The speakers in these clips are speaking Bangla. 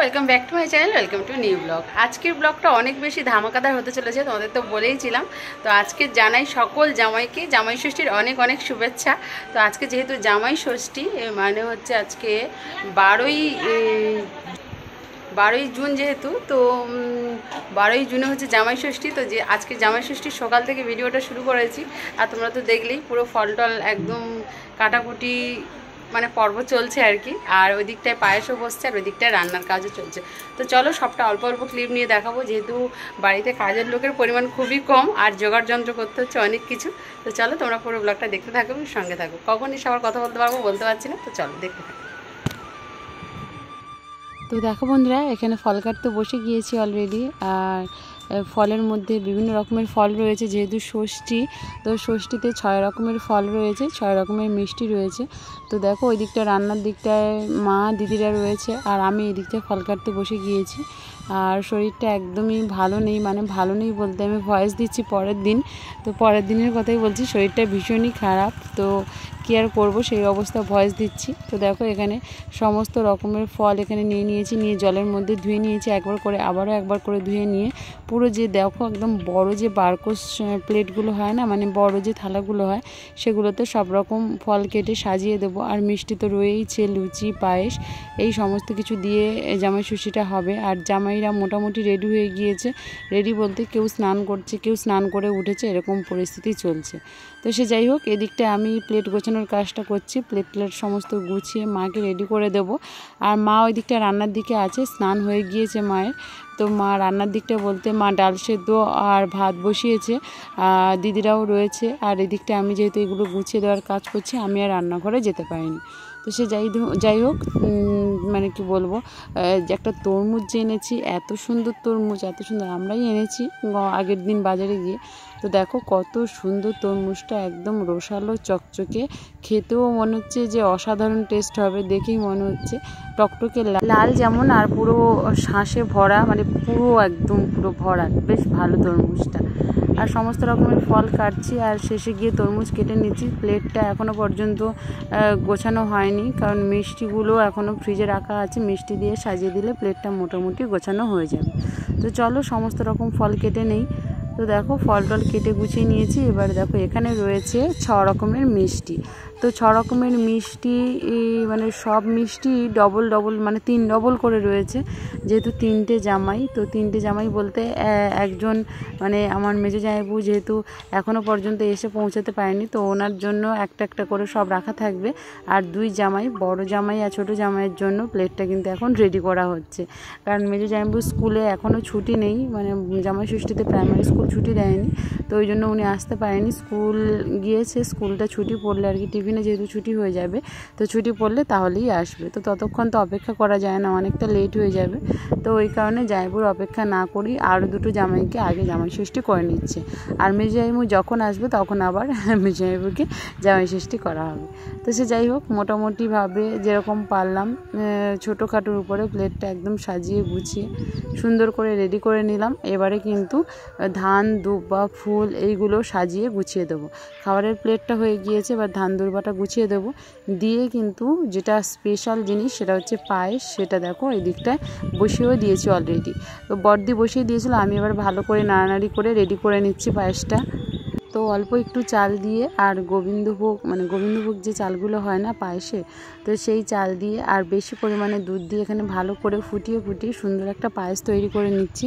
Welcome back to my channel, welcome to new blog. আজকের ব্লগটা অনেক বেশি ধামাকাদার হতে চলেছে, তোমাদের তো বলেইছিলাম। তো আজকে জানাই সকল জামাইকে জামাই ষষ্ঠীর অনেক অনেক শুভেচ্ছা। তো আজকে যেহেতু জামাই ষষ্ঠী, মানে হচ্ছে আজকে 12ই জুন, যেহেতু তো 12ই জুনে হচ্ছে জামাই ষষ্ঠী। তো যে আজকে জামাই ষষ্ঠীর সকাল থেকে ভিডিওটা শুরু করেছি, আর তোমরা তো দেখলেই পুরো ফল টল একদম কাটাকুটি মানে পর্ব চলছে আর কি। আর ওই দিকটায় পায়েসও বসছে, আর ওই দিকটায় রান্নার কাজও চলছে। তো চলো সবটা অল্প অল্প ক্লিপ নিয়ে দেখাবো, যেহেতু বাড়িতে কাজের লোকের পরিমাণ খুবই কম আর জোগাড় যন্ত্র করতে হচ্ছে অনেক কিছু। তো চলো তোমরা পুরো ব্লগটা দেখতে থাকো, সঙ্গে থাকো। কখনই সবার কথা বলতে পারবো বলতে পারছি না, তো চলো দেখতে থাকো। তো দেখো বন্ধুরা, এখানে ফল কাটতে বসে গিয়েছি অলরেডি। আর ফলের মধ্যে বিভিন্ন রকমের ফল রয়েছে, যেহেতু ষষ্ঠী, তো ষষ্ঠীতে 6 রকমের ফল রয়েছে, 6 রকমের মিষ্টি রয়েছে। তো দেখো ওই দিকটা রান্নার দিকটায় মা দিদিরা রয়েছে, আর আমি এই দিকটায় ফল কাটতে বসে গিয়েছি। আর শরীরটা একদমই ভালো নেই, মানে ভালো নেই বলতে আমি ভয়েস দিচ্ছি পরের দিন, তো পরের দিনের কথাই বলছি। শরীরটা ভীষণই খারাপ, তো কী আর করবো, সেই অবস্থা ভয়েস দিচ্ছি। তো দেখো এখানে সমস্ত রকমের ফল এখানে নিয়েছি, নিয়ে জলের মধ্যে ধুয়ে নিয়েছি একবার করে, আবারও একবার করে ধুয়ে নিয়ে পুরো যে দেখো একদম বড় যে বারকোশ প্লেটগুলো হয় না, মানে বড় যে থালাগুলো হয়, সেগুলোতে সব রকম ফল কেটে সাজিয়ে দেবো। আর মিষ্টি তো রয়েইছে, লুচি, পায়েস, এই সমস্ত কিছু দিয়ে জামাই ষষ্ঠীটা হবে। আর জামাইরা মোটামুটি রেডি হয়ে গিয়েছে, রেডি বলতে কেউ স্নান করছে, কেউ স্নান করে উঠেছে, এরকম পরিস্থিতি চলছে। তো সে যাই হোক, এদিকটা আমি প্লেট গোছানোর কাজটা করছি, প্লেট সমস্ত গুছিয়ে মাকে রেডি করে দেব। আর মা ওই দিকটা রান্নার দিকে আছে, স্নান হয়ে গিয়েছে মায়ের। তো মা রান্নার দিকটা বলতে মা ডাল সেদ্ধ আর ভাত বসিয়েছে, দিদিরাও রয়েছে। আর এদিকটা আমি যেহেতু এগুলো গুছিয়ে দেওয়ার কাজ করছি, আমি আর রান্নাঘরে যেতে পারিনি। তো সে যাই হোক, মানে কি বলবো, যে একটা তরমুজ যে এনেছি, এত সুন্দর তরমুজ, এত সুন্দর, আমরাই এনেছি আগের দিন বাজারে গিয়ে। তো দেখো কত সুন্দর তরমুজটা, একদম রসালো চকচকে, খেতেও মনে হচ্ছে যে অসাধারণ টেস্ট হবে, দেখেই মনে হচ্ছে টকটকে লাল যেমন, আর পুরো শাঁসে ভরা, মানে পুরো একদম পুরো ভরা, বেশ ভালো তরমুজটা। আর সমস্ত রকমের ফল কাটছি, আর শেষে গিয়ে তরমুজ কেটে নিচ্ছি। প্লেটটা এখনও পর্যন্ত গোছানো হয়নি, কারণ মিষ্টিগুলো এখনও ফ্রিজে রাখা আছে, মিষ্টি দিয়ে সাজিয়ে দিলে প্লেটটা মোটামুটি গোছানো হয়ে যাবে। তো চলো সমস্ত রকম ফল কেটে নেই। তো দেখো ফল টল কেটে গুছিয়ে নিয়েছি। এবার দেখো এখানে রয়েছে 6 রকমের মিষ্টি। তো 6 রকমের মিষ্টি, মানে সব মিষ্টি ডবল মানে 3 ডবল করে রয়েছে, যেহেতু 3টে জামাই। তো 3টে জামাই বলতে একজন মানে আমার মেজো জামাইবু যেহেতু এখনও পর্যন্ত এসে পৌঁছাতে পারেনি, তো ওনার জন্য একটা একটা করে সব রাখা থাকবে। আর 2 জামাই, বড় জামাই আর ছোটো জামাইয়ের জন্য প্লেটটা কিন্তু এখন রেডি করা হচ্ছে, কারণ মেজো জামাইবু স্কুলে এখনও ছুটি নেই, মানে জামাই ষষ্ঠীতে প্রাইমারি স্কুল ছুটি দেয়নি, তো ওই জন্য উনি আসতে পারেনি। স্কুল গিয়েছে, স্কুলটা ছুটি পড়লে আর কি, টিফিনে যেহেতু ছুটি হয়ে যাবে, তো ছুটি পড়লে তাহলেই আসবে। তো ততক্ষণ তো অপেক্ষা করা যায় না, অনেকটা লেট হয়ে যাবে। তো ওই কারণে জামাইবুর অপেক্ষা না করি আরও 2টো জামাইকে আগে জামাই ষষ্ঠী করে নিচ্ছে। আর মেজো জামাইবু যখন আসবে তখন আবার মেজো জামাইবুকে জামাই ষষ্ঠী করা হবে। তো সে যাই হোক, মোটামুটিভাবে যেরকম পারলাম ছোটোখাটোর উপরে প্লেটটা একদম সাজিয়ে গুছিয়ে সুন্দর করে রেডি করে নিলাম। এবারে কিন্তু ধান, দুব্বা, ফুল এইগুলো সাজিয়ে গুছিয়ে দেবো। খাবারের প্লেটটা হয়ে গিয়েছে, এবার ধান দুর্বাটা গুছিয়ে দেবো, দিয়ে কিন্তু যেটা স্পেশাল জিনিস সেটা হচ্ছে পায়েস। সেটা দেখো এই দিকটায় বসিয়েও দিয়েছি অলরেডি। তো বড়দি বসিয়ে দিয়েছিল, আমি এবার ভালো করে নাড়ানাড়ি করে রেডি করে নিচ্ছি পায়েসটা। তো অল্প একটু চাল দিয়ে, আর গোবিন্দভোগ, মানে গোবিন্দভোগ যে চালগুলো হয় না পায়েসে, তো সেই চাল দিয়ে আর বেশি পরিমাণে দুধ দিয়ে এখানে ভালো করে ফুটিয়ে সুন্দর একটা পায়েস তৈরি করে নিচ্ছি।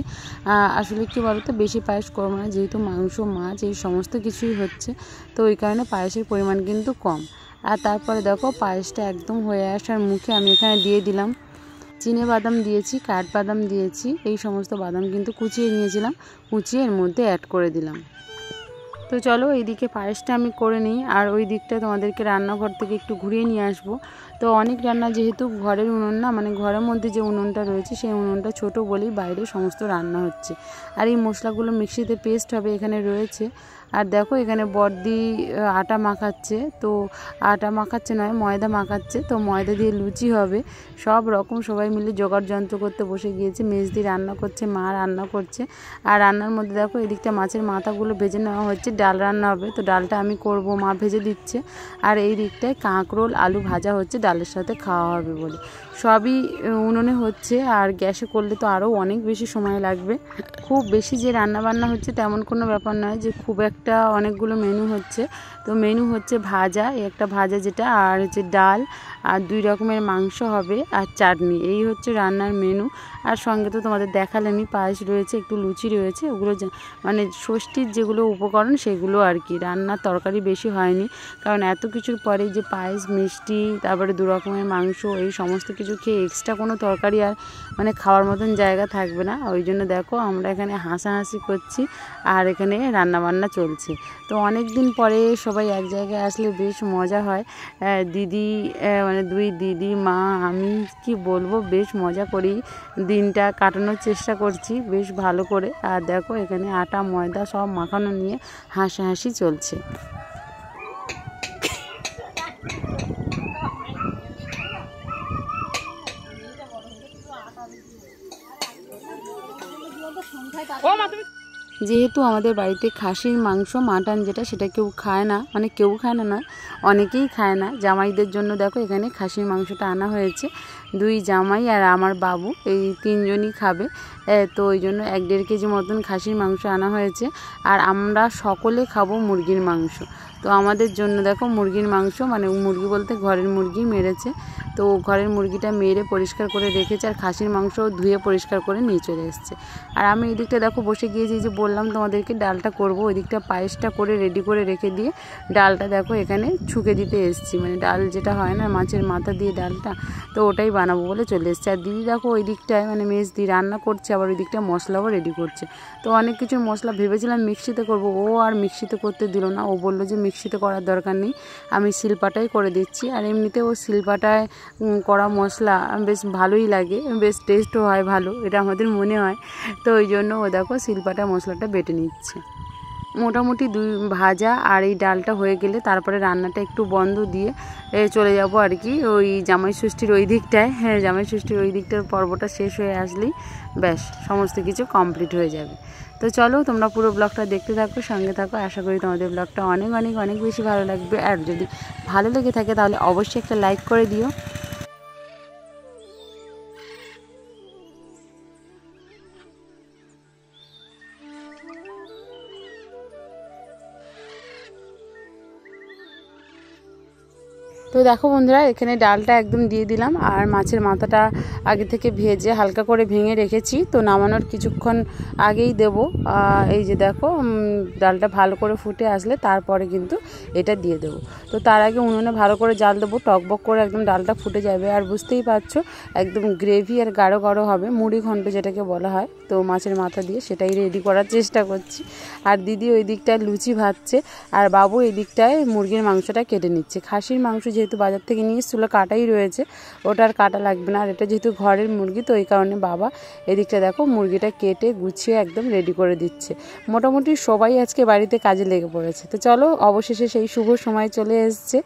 আসলে কী বলতো, বেশি পায়েস করবো না, যেহেতু মাংস, মাছ এই সমস্ত কিছুই হচ্ছে, তো ওই কারণে পায়েসের পরিমাণ কিন্তু কম। আর তারপরে দেখো পায়েসটা একদম হয়ে আসার মুখে আমি এখানে দিয়ে দিলাম চিনে বাদাম দিয়েছি, কাঠবাদাম দিয়েছি, এই সমস্ত বাদাম কিন্তু কুচিয়ে নিয়েছিলাম, কুচিয়ে এর মধ্যে অ্যাড করে দিলাম। তো চলো এইদিকে পায়েসটা আমি করে নিই, আর ওই দিকটা তোমাদেরকে রান্নাঘর থেকে একটু ঘুরিয়ে নিয়ে আসবো। তো অনেক রান্না, যেহেতু ঘরের উনুন না, মানে ঘরের মধ্যে যে উনুনটা রয়েছে সেই উনুনটা ছোট বলেই বাইরে সমস্ত রান্না হচ্ছে। আর এই মশলাগুলো মিক্সিতে পেস্ট হবে এখানে রয়েছে। আর দেখো এখানে বড়দি আটা মাখাচ্ছে, তো আটা মাখাচ্ছে নয়, ময়দা মাখাচ্ছে। তো ময়দা দিয়ে লুচি হবে, সব রকম সবাই মিলে জোগাড় যন্ত্র করতে বসে গিয়েছে। মেজদি রান্না করছে, মা রান্না করছে। আর রান্নার মধ্যে দেখো এদিকটা মাছের মাথাগুলো ভেজে নেওয়া হচ্ছে, ডাল রান্না হবে, তো ডালটা আমি করব, মা ভেজে দিচ্ছে। আর এই দিকটায় কাঁকরোল আলু ভাজা হচ্ছে ডাল ডালের সাথে খাওয়া হবে বলে। সবই উনুনে হচ্ছে, আর গ্যাসে করলে তো আরও অনেক বেশি সময় লাগবে। খুব বেশি যে রান্নাবান্না হচ্ছে তেমন কোনো ব্যাপার নয়, যে খুব একটা অনেকগুলো মেনু হচ্ছে। তো মেনু হচ্ছে ভাজা, একটা ভাজা যেটা, আর হচ্ছে ডাল, আর 2 রকমের মাংস হবে, আর চাটনি। এই হচ্ছে রান্নার মেনু। আর সঙ্গে তো তোমাদের দেখালামই, পায়েস রয়েছে, একটু লুচি রয়েছে। ওগুলো মানে ষষ্ঠীর যেগুলো উপকরণ সেগুলো আর কি। রান্নার তরকারি বেশি হয়নি, কারণ এত কিছুর পরে যে পায়েস, মিষ্টি, তারপরে 2 রকমের মাংস, এই সমস্ত কিছু খেয়ে এক্সট্রা কোনো তরকারি আর মানে খাওয়ার মতন জায়গা থাকবে না। ওই জন্য দেখো আমরা এখানে হাসাহাসি করছি, আর এখানে রান্নাবান্না চলছে। তো অনেক দিন পরে সবাই এক জায়গায় আসলে বেশ মজা হয়। দিদি মানে 2 দিদি, মা, আমি কি বলবো, বেশ মজা করি, দিনটা কাটানোর চেষ্টা করছি বেশ ভালো করে। আর দেখো এখানে আটা ময়দা সব মাখানো নিয়ে হাসাহাসি চলছে। যেহেতু আমাদের বাড়িতে খাসির মাংস, মাটন যেটা, সেটা কেউ খায় না, মানে কেউ খায় না, অনেকেই খায় না। জামাইদের জন্য দেখো এখানে খাসির মাংসটা আনা হয়েছে। 2 জামাই আর আমার বাবু, এই 3 জনই খাবে। তো ওই জন্য 1-1.5 কেজি মতন খাসির মাংস আনা হয়েছে। আর আমরা সকলে খাবো মুরগির মাংস। তো আমাদের জন্য দেখো মুরগির মাংস, মানে মুরগি বলতে ঘরের মুরগি মেরেছে। তো ঘরের মুরগিটা মেরে পরিষ্কার করে রেখেছে, আর খাসির মাংস ধুয়ে পরিষ্কার করে নিয়ে চলে এসছে। আর আমি এই দিকটা দেখো বসে গিয়েছি, যে বললাম তোমাদেরকে ডালটা করব, ওই দিকটা পায়েসটা করে রেডি করে রেখে দিয়ে ডালটা দেখো এখানে ছুঁকে দিতে এসেছি। মানে ডাল যেটা হয় না, মাছের মাথা দিয়ে ডালটা, তো ওটাই বানাবো বলে চলে এসছে। আর দিদি দেখো ওই দিকটায় মানে মেজ দিয়ে রান্না করছে, আবার ওই দিকটা মশলাও রেডি করছে। তো অনেক কিছু মশলা ভেবেছিলাম মিক্সিতে করব, ও আর মিক্সিতে করতে দিল না। ও বললো যে মিক্সিতে করার দরকার নেই, আমি শিলপাটাই করে দিচ্ছি। আর এমনিতে ও শিলপাটায় করা মশলা বেশ ভালোই লাগে, বেশ টেস্টও হয় ভালো, এটা আমাদের মনে হয়। তো ওই জন্য ও দেখো শিলপাটা মশলাটা বেটে নিচ্ছে। মোটামুটি 2 ভাজা আর এই ডালটা হয়ে গেলে তারপরে রান্নাটা একটু বন্ধ দিয়ে চলে যাব আর কি ওই জামাই ষষ্ঠীর ওই দিকটায়। হ্যাঁ, জামাই ষষ্ঠীর ওই দিকটার পর্বটা শেষ হয়ে আসলেই ব্যাস সমস্ত কিছু কমপ্লিট হয়ে যাবে। তো চলো তোমরা পুরো ব্লগটা দেখতে থাকো, সঙ্গে থাকো। আশা করি তোমাদের ব্লগটা অনেক অনেক অনেক বেশি ভালো লাগবে। আর যদি ভালো লেগে থাকে তাহলে অবশ্যই একটা লাইক করে দিও। তো দেখো বন্ধুরা, এখানে ডালটা একদম দিয়ে দিলাম, আর মাছের মাথাটা আগে থেকে ভেজে হালকা করে ভেঙে রেখেছি। তো নামানোর কিছুক্ষণ আগেই দেব। এই যে দেখো ডালটা ভালো করে ফুটে আসলে তারপরে কিন্তু এটা দিয়ে দেবো। তো তার আগে উনুনে ভালো করে জাল দেবো, টকবক করে একদম ডালটা ফুটে যাবে। আর বুঝতেই পারছো একদম গ্রেভি আর গাঢ় গাঢ় হবে, মুড়ি ঘন্ট যেটাকে বলা হয়। তো মাছের মাথা দিয়ে সেটাই রেডি করার চেষ্টা করছি। আর দিদি ওই দিকটায় লুচি ভাজছে, আর বাবু এই দিকটায় মুরগির মাংসটা কেটে নিচ্ছে। খাসির মাংস যেহেতু বাজার থেকে নিয়ে এসেছিলো, কাটাই রয়েছে, ওটা আর কাটা লাগবে না। আর এটা যেহেতু ঘরের মুরগি, তো এই কারণে বাবা এদিকটা দেখো মুরগিটা কেটে গুছিয়ে একদম রেডি করে দিচ্ছে। মোটামুটি সবাই আজকে বাড়িতে কাজে লেগে পড়েছে। তো চলো অবশেষে সেই শুভ সময় চলে এসছে।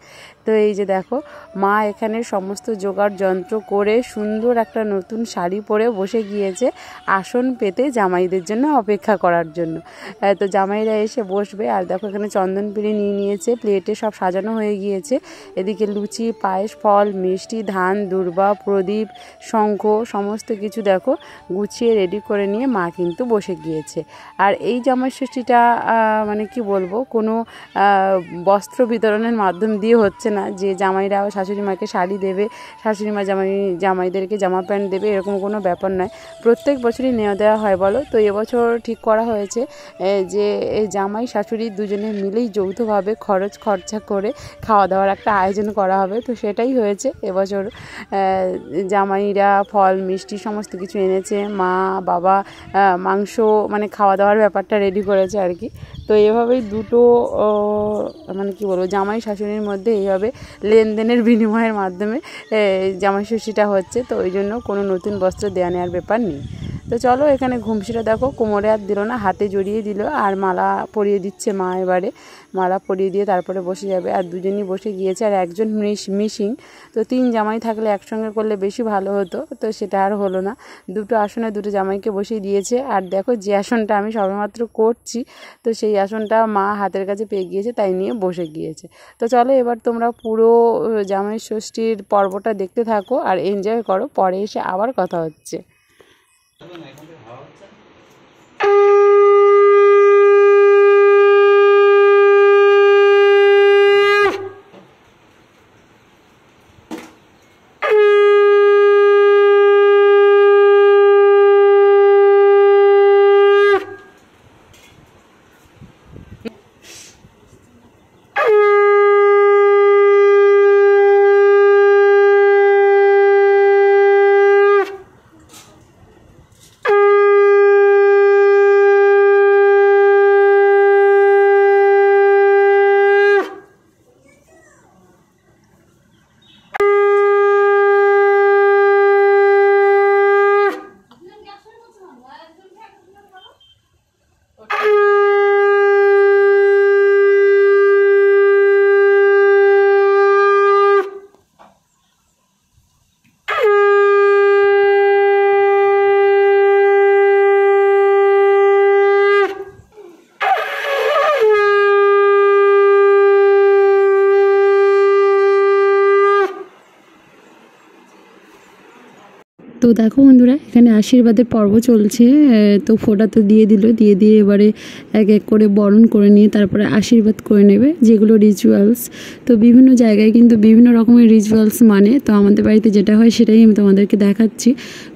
তো এই যে দেখো মা এখানে সমস্ত জোগাড় যন্ত্র করে সুন্দর একটা নতুন শাড়ি পরে বসে গিয়েছে আসন পেতে জামাইদের জন্য অপেক্ষা করার জন্য। তো জামাইরা এসে বসবে। আর দেখো এখানে চন্দন পিড়ি নিয়ে নিয়েছে, প্লেটে সব সাজানো হয়ে গিয়েছে। এদিকে লুচি, পায়েস, ফল, মিষ্টি, ধান, দূর্বা, প্রদীপ, শঙ্খ সমস্ত কিছু দেখো গুছিয়ে রেডি করে নিয়ে মা কিন্তু বসে গিয়েছে। আর এই জামাই ষষ্ঠীটা মানে কি বলবো, কোনো বস্ত্র বিতরণের মাধ্যম দিয়ে হচ্ছে না, যে জামাইরা শাশুড়ি মাকে শাড়ি দেবে, শাশুড়ি মা জামাইদেরকে জামা প্যান্ট দেবে, এরকম কোনো ব্যাপার নয়। প্রত্যেক বছরই নেওয়া দেওয়া হয় বলো। তো এবছর ঠিক করা হয়েছে যে জামাই শাশুড়ি দুজনে মিলেই যৌথভাবে খরচা করে খাওয়া দাওয়ার একটা আয়োজন করা হবে। তো সেটাই হয়েছে এবছর। জামাইরা ফল মিষ্টি সমস্ত কিছু এনেছে, মা বাবা মাংস মানে খাওয়া দাওয়ার ব্যাপারটা রেডি করেছে আর কি। তো এভাবেই দুটো মানে কি বলবো, জামাই শাশুড়ির মধ্যে এইভাবে লেনদেনের বিনিময়ের মাধ্যমে জামাই ষষ্ঠীটা হচ্ছে। তো ওই জন্য কোনো নতুন বস্ত্র দেওয়া নেওয়ার ব্যাপার নেই। তো চলো এখানে ঘুমসিটা দেখো কোমরে আর দিল না, হাতে জড়িয়ে দিল আর মালা পরিয়ে দিচ্ছে মা। এবারে মালা পরিয়ে দিয়ে তারপরে বসে যাবে। আর দুজনই বসে গিয়েছে আর একজন মিসিং। তো 3 জামাই থাকলে একসঙ্গে করলে বেশি ভালো হতো, তো সেটা আর হলো না। 2টো আসনে 2টো জামাইকে বসিয়ে দিয়েছে। আর দেখো যে আসনটা আমি সবেমাত্র করছি, তো সেই আসনটা মা হাতের কাছে পেয়ে গিয়েছে, তাই নিয়ে বসে গিয়েছে। তো চলো এবার তোমরা পুরো জামাই ষষ্ঠীর পর্বটা দেখতে থাকো আর এনজয় করো, পরে এসে আবার কথা হচ্ছে। তো দেখো বন্ধুরা, এখানে আশীর্বাদের পর্ব চলছে। তো ফোঁটা তো দিয়ে দিল, দিয়ে এবারে এক এক করে বরণ করে নিয়ে তারপরে আশীর্বাদ করে নেবে, যেগুলো রিচুয়ালস। তো বিভিন্ন জায়গায় কিন্তু বিভিন্ন রকমের রিচুয়ালস মানে, তো আমাদের বাড়িতে যেটা হয় সেটাই আমি তোমাদেরকে দেখাচ্ছি।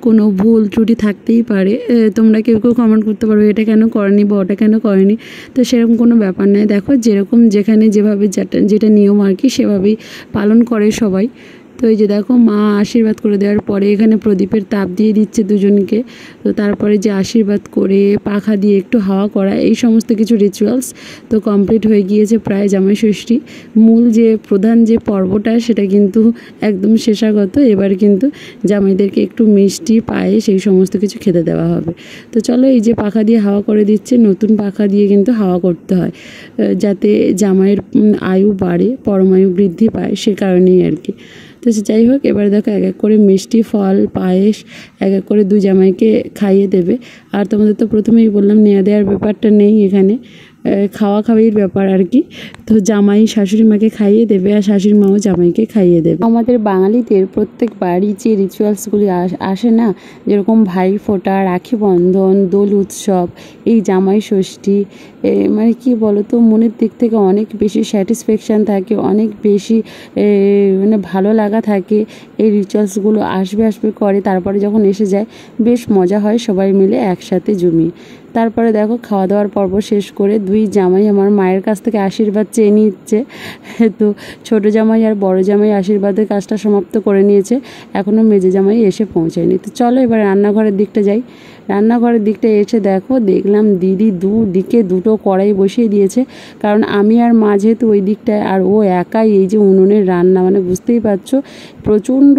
কোনো ভুল ত্রুটি থাকতেই পারে, তোমরা কেউ কমেন্ট করতে পারো এটা কেন করেনি বা ওটা কেন করেনি। তো সেরকম কোনো ব্যাপার নেই, দেখো যেরকম যেখানে যেভাবে যেটা নিয়ম আর কি সেভাবেই পালন করে সবাই। তো এই যে দেখো মা আশীর্বাদ করে দেওয়ার পরে এখানে প্রদীপের তাপ দিয়ে দিচ্ছে দুজনকে। তো তারপরে যে আশীর্বাদ করে পাখা দিয়ে একটু হাওয়া করা, এই সমস্ত কিছু রিচুয়ালস তো কমপ্লিট হয়ে গিয়েছে প্রায় জামাই ষষ্ঠী। মূল যে প্রধান যে পর্বটা সেটা কিন্তু একদম শেষাগত। এবার কিন্তু জামাইদেরকে একটু মিষ্টি পায়েস এই সমস্ত কিছু খেতে দেওয়া হবে। তো চলো এই যে পাখা দিয়ে হাওয়া করে দিচ্ছে, নতুন পাখা দিয়ে কিন্তু হাওয়া করতে হয় যাতে জামাইয়ের আয়ু বাড়ে, পরমায়ু বৃদ্ধি পায়, সে কারণেই আর কি। তো যাই হোক, এবার দেখো এক এক করে মিষ্টি ফল পায়েস এক এক করে 2 জামাইকে খাইয়ে দেবে। আর তোমাদের তো প্রথমেই বললাম নেওয়া দেওয়ার ব্যাপারটা নেই এখানে, খাওয়া খাওয়ির ব্যাপার আর কি। তো জামাই শাশুড়ি মাকে খাইয়ে দেবে আর শাশুড়ি মাও জামাইকে খাইয়ে দেবে। আমাদের বাঙালিদের প্রত্যেক বাড়ি যে রিচুয়ালসগুলি আসে না, যেরকম ভাই ফোঁটা, রাখি বন্ধন, দোল উৎসব, এই জামাই ষষ্ঠী, মানে কি বলো তো, মনের দিক থেকে অনেক বেশি স্যাটিসফ্যাকশান থাকে, অনেক বেশি মানে ভালো লাগা থাকে। এই রিচুয়ালসগুলো আসবে করে, তারপরে যখন এসে যায় বেশ মজা হয় সবাই মিলে একসাথে জমিয়ে। তারপরে দেখো খাওয়া দাওয়ার পর্ব শেষ করে 2 জামাই আমার মায়ের কাছ থেকে আশীর্বাদ চেয়ে নিচ্ছে। তো ছোট জামাই আর বড় জামাই আশীর্বাদের কাজটা সমাপ্ত করে নিয়েছে, এখনও মেজে জামাই এসে পৌঁছায়নি। তো চলো এবার রান্নাঘরের দিকটা যাই। রান্নাঘরের দিকটা এসে দেখলাম দিদি দুদিকে 2টো কড়াই বসিয়ে দিয়েছে, কারণ আমি আর মা যেহেতু ওই দিকটায়, আর ও একাই এই যে উনুনের রান্না, মানে বুঝতেই পারছো প্রচণ্ড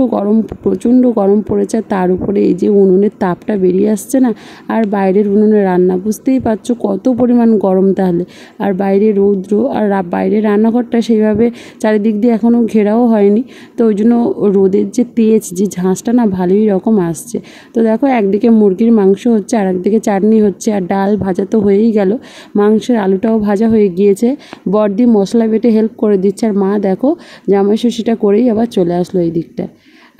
গরম পড়েছে। তার উপরে এই যে উনুনের তাপটা বেরিয়ে আসছে না, আর বাইরের উনুনের রান্না, বুঝতেই পারছো কত পরিমাণ গরম তাহলে। আর বাইরে রৌদ্র, আর বাইরের রান্নাঘরটা সেইভাবে চারিদিক দিয়ে এখনও ঘেরাও হয়নি, তো ওই জন্য রোদের যে তেজ, যে ঝাঁসটা না ভালোই রকম আসছে। তো দেখো একদিকে মুরগির মাংস হচ্ছে আর একদিকে চাটনি হচ্ছে, আর ডাল ভাজা তো হয়েই গেল, মাংসের আলুটাও ভাজা হয়ে গিয়েছে। বড়দি মশলা বেটে হেল্প করে দিচ্ছে, আর মা দেখো জামাই ষষ্ঠীটা করেই আবার চলে আসলো এই দিকটা।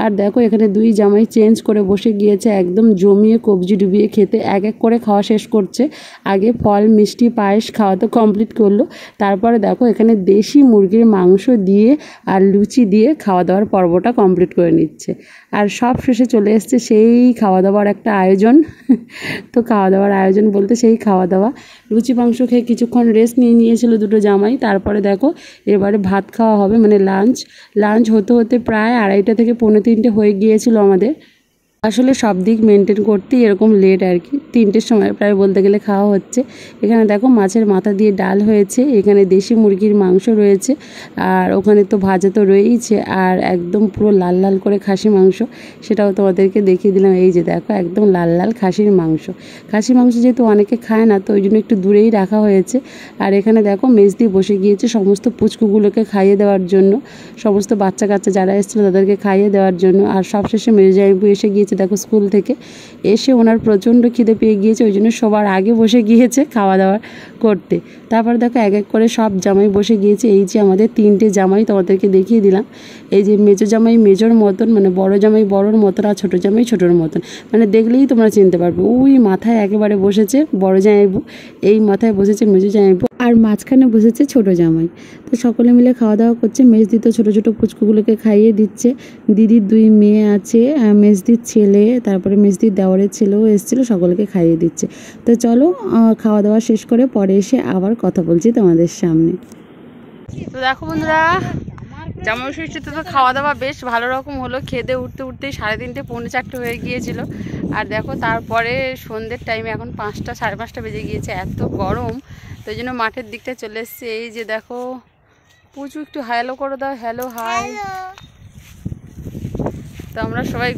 আর দেখো এখানে 2 জামাই চেঞ্জ করে বসে গিয়েছে, একদম জমিয়ে কবজি ডুবিয়ে খেতে, এক এক করে খাওয়া শেষ করছে। আগে ফল মিষ্টি পায়েস খাওয়া তো কমপ্লিট করলো, তারপরে দেখো এখানে দেশি মুরগির মাংস দিয়ে আর লুচি দিয়ে খাওয়া দাওয়ার পর্বটা কমপ্লিট করে নিচ্ছে। আর সব শেষে চলে এসছে সেই খাওয়া দাওয়ার একটা আয়োজন। তো খাওয়া দাওয়ার আয়োজন বলতে সেই খাওয়া দাওয়া, লুচি মাংস খেয়ে কিছুক্ষণ রেস্ট নিয়েছিল 2টো জামাই। তারপরে দেখো এবারে ভাত খাওয়া হবে, মানে লাঞ্চ হতে হতে প্রায় 2:30 থেকে 2:45 হয়ে গিয়েছিল আমাদের। আসলে সব দিক মেনটেন করতেই এরকম লেট আর কি, 3টের সময় প্রায় বলতে গেলে খাওয়া হচ্ছে। এখানে দেখো মাছের মাথা দিয়ে ডাল হয়েছে, এখানে দেশি মুরগির মাংস রয়েছে, আর ওখানে তো ভাজা তো রয়েইছে, আর একদম পুরো লাল লাল করে খাসি মাংস, সেটাও তোমাদেরকে দেখিয়ে দিলাম। এই যে দেখো একদম লাল লাল খাসির মাংস। খাসি মাংস যেহেতু অনেকে খায় না, তো ওই জন্য একটু দূরেই রাখা হয়েছে। আর এখানে দেখো মেজদি বসে গিয়েছে সমস্ত পুচকুগুলোকে খাইয়ে দেওয়ার জন্য, সমস্ত বাচ্চা কাচ্চা যারা এসেছিলো তাদেরকে খাইয়ে দেওয়ার জন্য। আর সবশেষে মেজজাইবু এসে গিয়েছে দেখো স্কুল থেকে এসে, ওনার প্রচণ্ড খিদে পেয়ে গিয়েছে, ওই জন্য সবার আগে বসে গিয়েছে খাওয়া দাওয়া করতে। তারপর দেখো এক এক করে সব জামাই বসে গিয়েছে। এই যে আমাদের 3টে জামাই তোমাদেরকে দেখিয়ে দিলাম। এই যে মেজো জামাই মেজোর মতন, মানে বড় জামাই বড়োর মতন, আর ছোটো জামাই ছোটোর মতন, মানে দেখলেই তোমরা চিনতে পারবে। ওই মাথায় একেবারে বসেছে বড় জামাইবু, এই মাথায় বসেছে মেজো জামাইবু, আর মাঝখানে বসেছে ছোটো জামাই। তো সকলে মিলে খাওয়া দাওয়া করছে। মেজদি তো ছোটো ছোটো পুচকুগুলোকে খাইয়ে দিচ্ছে। দিদির 2 মেয়ে আছে, মেজদির ছেলে, তারপরে মেজদির দেওয়ারের ছেলেও এসেছিলো, সকলকে খাইয়ে দিচ্ছে। তো চলো খাওয়া দাওয়া শেষ করে পরে এসে আবার কথা বলছি তোমাদের সামনে। তো দেখো বন্ধুরা, জামাই ষষ্ঠীতে তো খাওয়া দাওয়া বেশ ভালো রকম হলো। খেতে উঠতে উঠতেই 3:30 পৌনে 4টে হয়ে গিয়েছিল। আর দেখো তারপরে সন্ধ্যের টাইমে এখন 5টা 5:30 বেজে গিয়েছে, এত গরম, তো এই জন্য মাঠের দিকটা চলে এসছে। এই যে দেখো পুচু, একটু হ্যালো করে দাও। Hello, hi. তো আমরা সবাই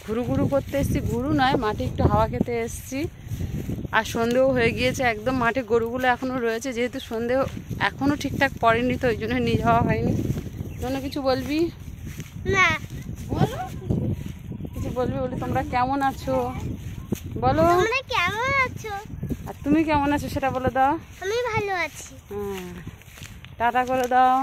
ঘুরু ঘুরু করতে এসেছি, ঘুরু নয়, মাঠে একটু হাওয়া খেতে এসেছি। আর সন্ধেও হয়ে গিয়েছে, একদম মাঠে গরুগুলো এখনও রয়েছে, যেহেতু সন্ধে এখনও ঠিকঠাক পড়েনি, তো ওই জন্য নিয়ে যাওয়া হয়নি। জন্য কিছু বলবি না? বলো, কিছু বলবি? বলি তোমরা কেমন আছো বলো। তোমরা কেমন আছো? আর তুমি কেমন আছো সেটা বলে দাও। আমি ভালো আছি। হ্যাঁ, টাটা করে দাও।